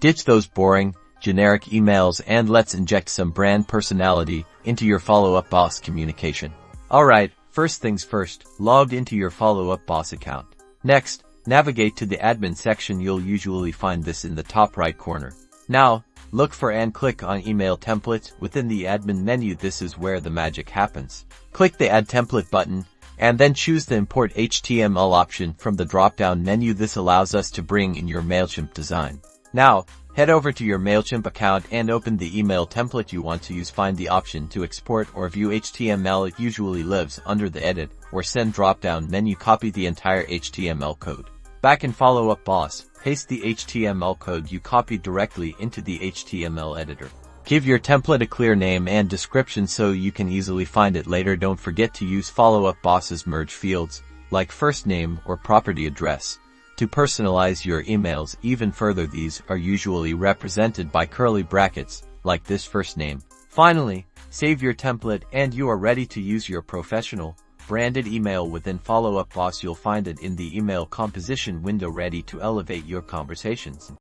Ditch those boring, generic emails and let's inject some brand personality into your follow-up boss communication. Alright, first things first, log into your follow-up boss account. Next, navigate to the admin section. You'll usually find this in the top right corner. Now, look for and click on Email Template. Within the admin menu, this is where the magic happens. Click the Add Template button, and then choose the Import HTML option from the drop-down menu. This allows us to bring in your Mailchimp design. Now, head over to your Mailchimp account and open the email template you want to use. Find the option to export or view HTML. It usually lives under the Edit or Send drop-down menu. Copy the entire HTML code. Back in Follow-up Boss, paste the HTML code you copied directly into the HTML editor. Give your template a clear name and description so you can easily find it later. Don't forget to use Follow-up Boss's merge fields, like first name or property address, to personalize your emails even further. These are usually represented by curly brackets, like this first name. Finally, save your template and you are ready to use your professional, branded email within Follow-up Boss. You'll find it in the email composition window, ready to elevate your conversations.